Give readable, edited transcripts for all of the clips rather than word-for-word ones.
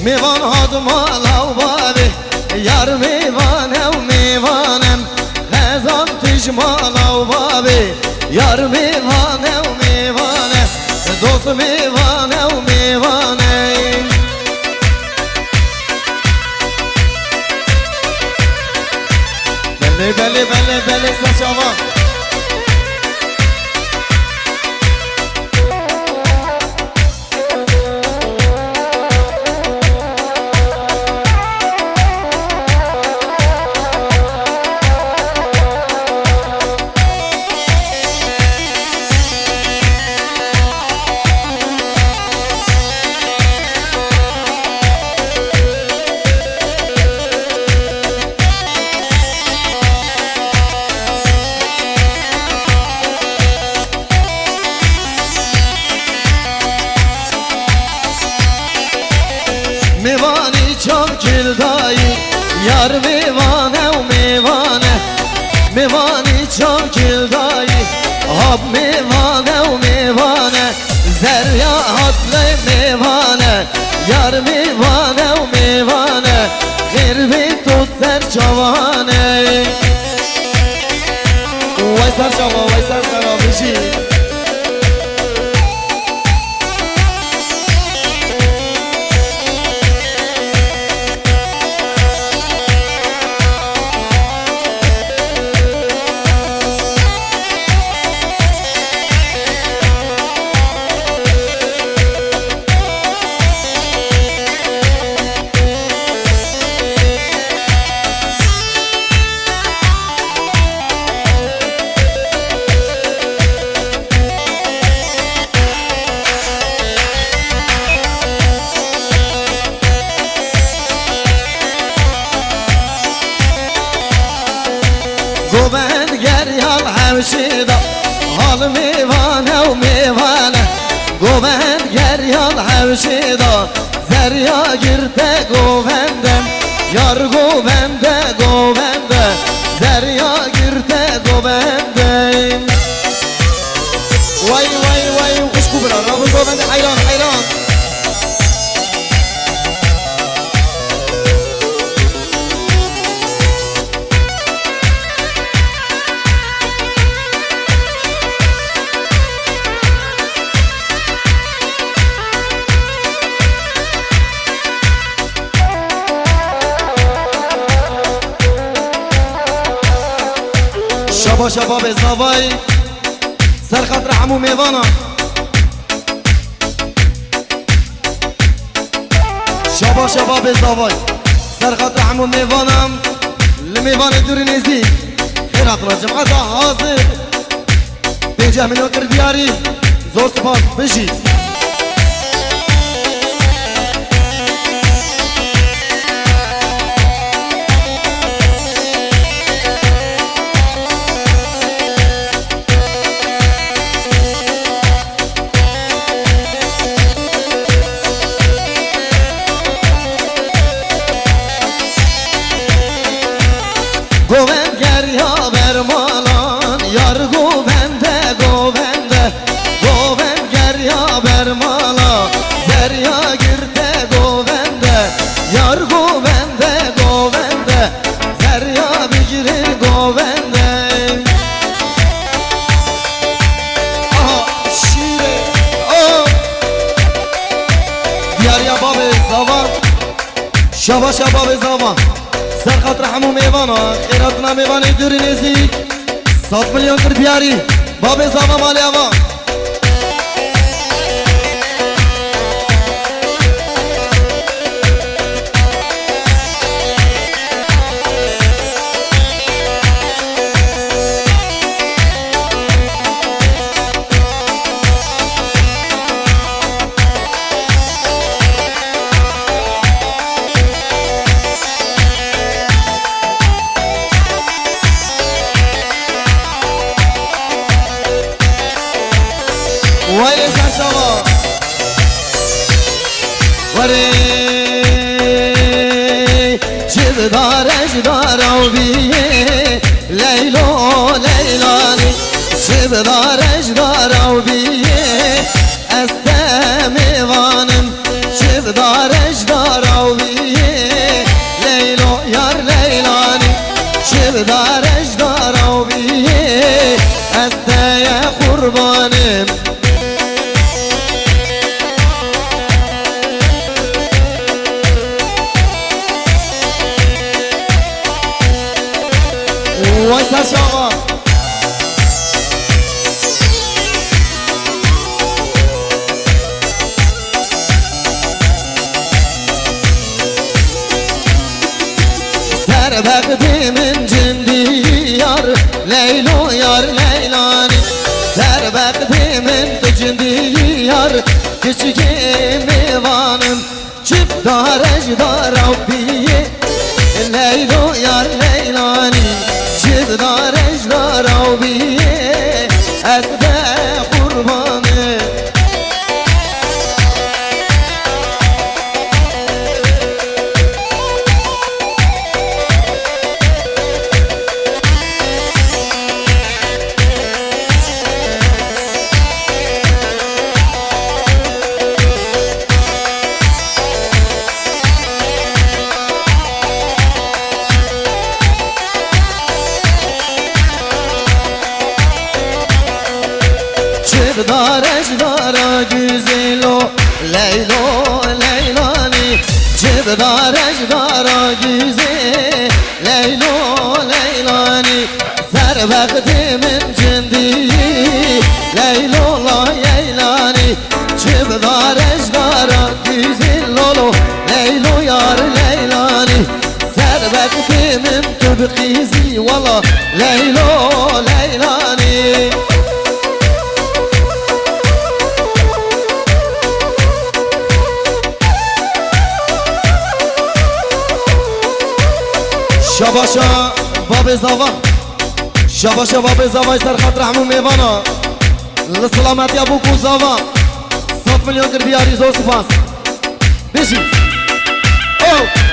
میوان هاد مالا و بابی یار میوانه و میوانم خزان تیج مالا و بابی یار میوانه و میوانه دوست میوانه و میوانه بله بله بله بله سشاوان میوانی çok کلدایی یار میوانه و میوانه میوانی çok کلدایی آب میوانه و میوانه زریا حتل میوانه یار میوانه و میوانه غیر بی تو سر جوانه وای سر شما وای سر خرابشی گوبند گریال حوشیدا حال میوانه و میوانه گوبند گریال حوشیدا زریا گرده گوبندم یار گوبنده گوبنده زریا گرده گوبندم وای وای وای خوشگو برا رابو گوبنده حیران حیران شبا شبا به زوای سر خاطر عمو میوانا شبا شبا به زوای سر خاطر عمو میوانم لمیوان دوری نزدیک خیرات را جمعه حاضر 5 میلیون کردیاری زور سپاس بشی گوبند گریا برمالان یار گوبنده گوبنده گوبند گریا برمالا دریا گرده گوبنده یار گوبنده گوبنده دریا بگیره گوبنده آها شیره آه دیاریا باب زوان شبا شبا به زوان سر خاطر همو میوانا خیراتنا میوانی دوری نزدیک 100 میلیون کرد بیاری باب زاما مالی اما وای شما وری جدارش دارو بیه لیلو لیلانی جدارش دارو بیه از میوانم جدارش دارو قربانم وای سرشاقا سر بقدیمین جندی یار لیلو یار لیلانی سر بقدیمین تو جندی یار küçük میوانم çip daraj darabbiye Leylo yar leylani çip daraj darabbiye Esde kurbanı Dara güzel o Leylo Leylani Dara güzel Leylo Leylani Serbektimin cindi Leylo Leylani Dara güzel o Leylo yar Leylani Serbektimin tübkizi Valla Leylo Leylani شباشا باب زوا شباشا باب زوا سر خاطر همون میوانا لسلامتی ابو کو زوا 100 میلیون کر بیاری زور سپاس بشی او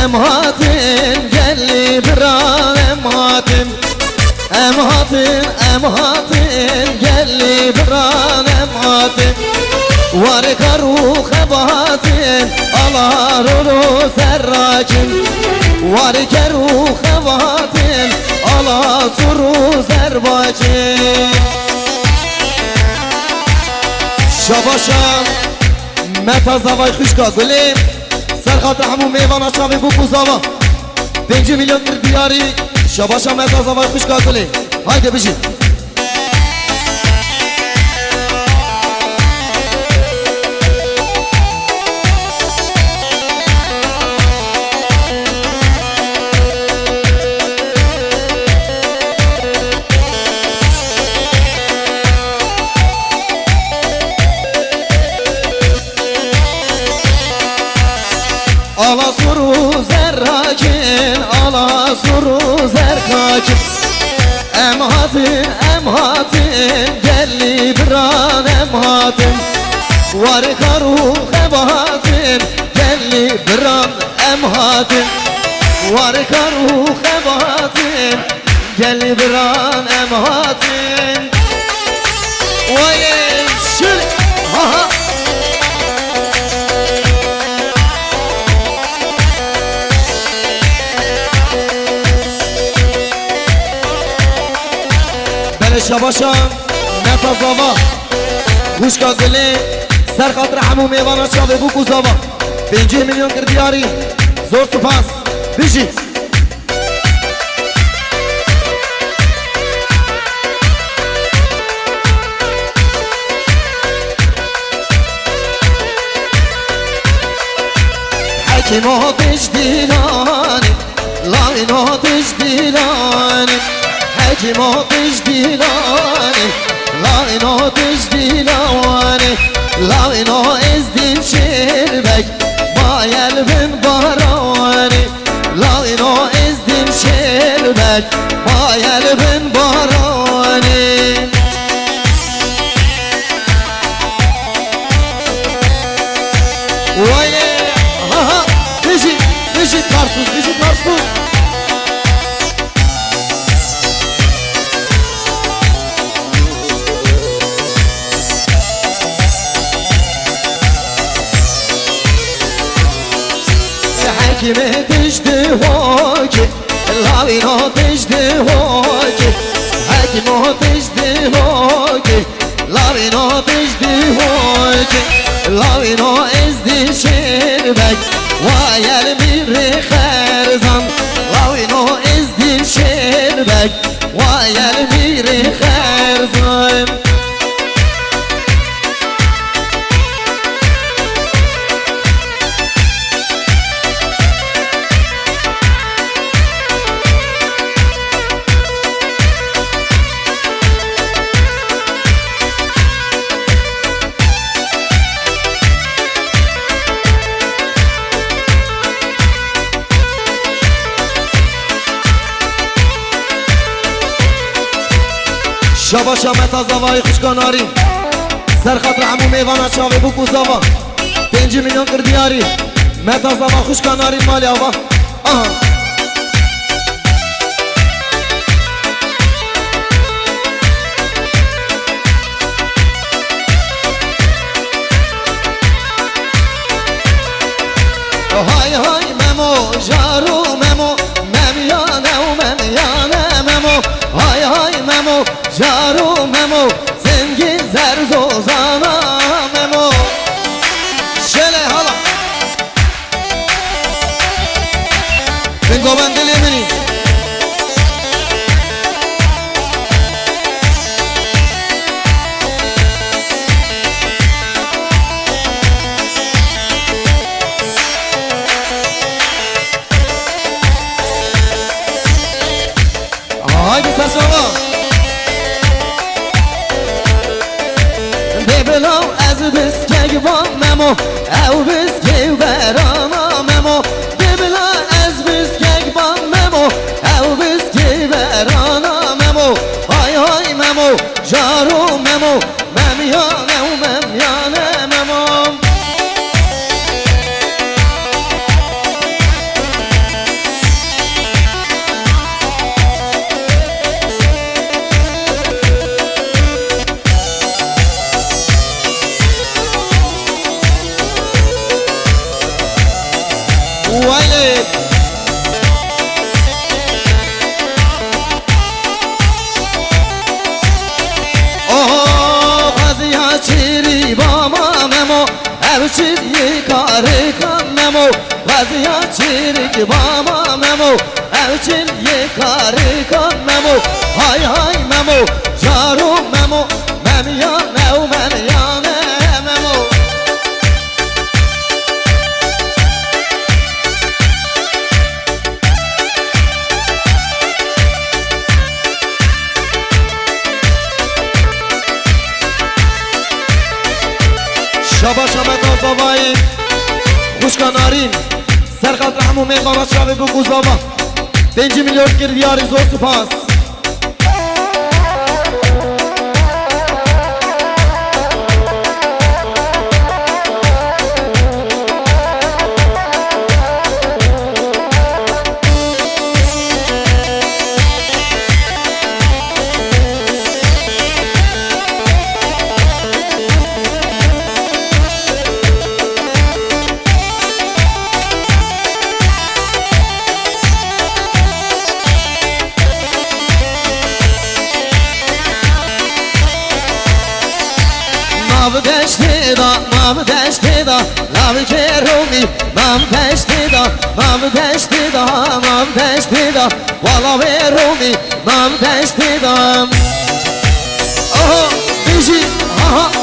Emhatin gelli biran emhatin Emhatin gelli biran emhatin Var karu khabatin alar olu serrakin Var karu khabatin alar suru serbakin Şabaşan meta zavay khuşka gulim سر خاطر همون میوان اشرافی بو زاوا 5 میلیون در بیاری شباشا متا زاوای خوش کاکلی هایده بشید Ala suru zerrakin, ala suru zerrakin Emhatin gelli biran emhatin Var karu khebatin gelli biran emhatin Var karu khebatin gelli biran emhatin Vay şil ha ha شباشا نتا زاوا خوش کاکلی سر خاطر همون میوانا شاوه بو کو زاوا 5 میلیون کر دیاری زور سپاس بشی حکیماتش دیلانی لایناتش دیلانی حکیماتش دیلانی لایناتش دیلانی لاینو ازدین شربک مایل بن بارانی لاینو ازدین شربک مایل بن بارانی Hekime düştü hoki Lavino düştü hoki Hekime düştü hoki Lavino düştü hoki Lavino ezdi şerbek Vay elmiri kherzan Lavino ezdi şerbek Vay elmiri kherzan شبا شمت از زوای خوشکاناری سرخط همو میوانا چاوی بکو زوا 5 میلیون کردیاری مت از زوا خوشکاناری مالی آوا های های ممو جارو ممو ممیانه و ممیانه ممو های های ممو جارو ممو زنگی زرزوزانا ممو شله حالا بنگو بندلی منی haydi saçma Debelav ez biskek van memo Ev biskek verana memo Debelav ez biskek van memo Ev biskek verana memo Hay hay memo Jaro memo Memyane u memyane memo Wale Oh Ghaziya chiri bama memo Ev chiri kare kan memo Ghaziya chiri bama memo Ev chiri kare kan memo Hay hay memo Jaro memo Memyane u memyane memo شبا شمت آزاوایی خوشکانارین سرخط رحمو میقانا شاوی بگو زاوا 5 میلیون کردیاری زور سپاس Mam deszty da, lav keromi Mam deszty da, wala veromi Mam deszty da Aha, bizi, aha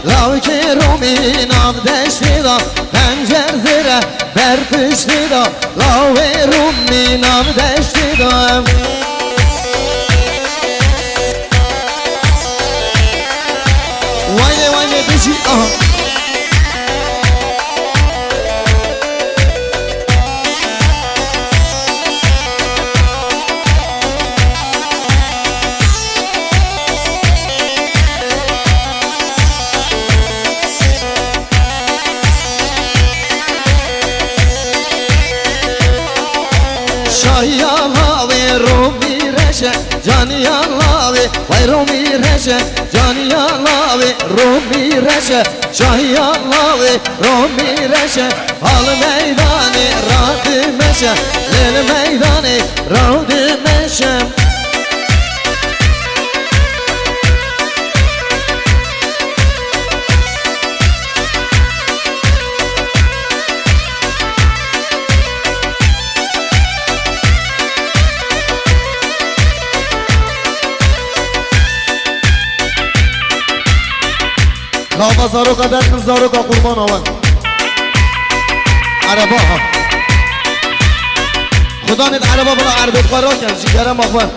Lav keromi nam deşti da Pencer zire ber pişti da Lav verumi nam deşti da Vayne vayne bizi aha جانی الله وای رومی رشه جانی الله رومی رشه شاهی الله رومی رشه حال میدان راد مشه لیل میدان راد مشه کابا زاروکا دکن زاروکا قربان آون عربا ها خدا نید عربا بلا عربت قرار کن جیگرم آخوان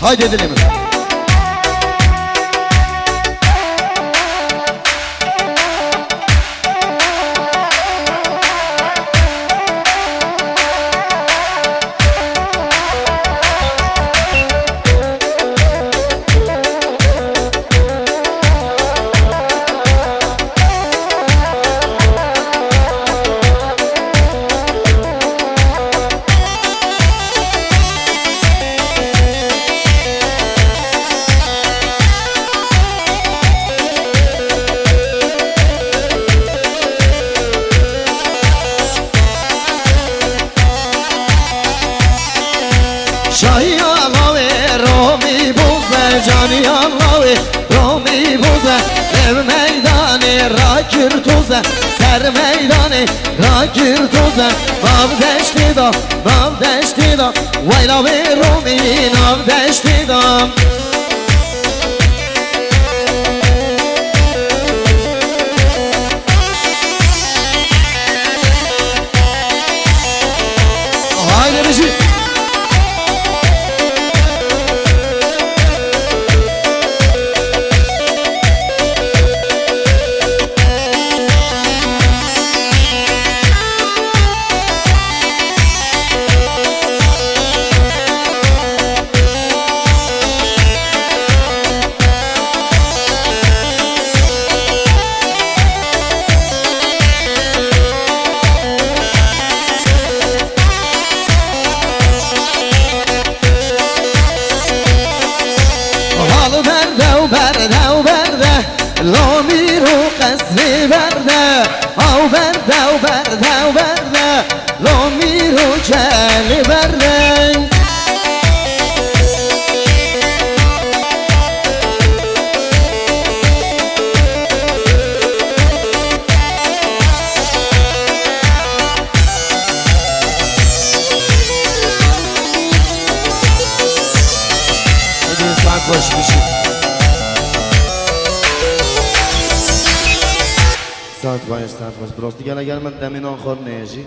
های دیدلی من شاهی الله رومی بوزه جانی الله رومی بوزه لب میدان را کرتوزه سر میدان را کرتوزه ناو دشتی دا ناو دشتی دا ویلا به رومی ناو دشتی دا haydi Reşit لامی رو قصری برده او برده و برده و برده لامی رو کلی برده بگید ساعت باش میشید ساعت باش براستی گل اگر من دمینان خور نیجی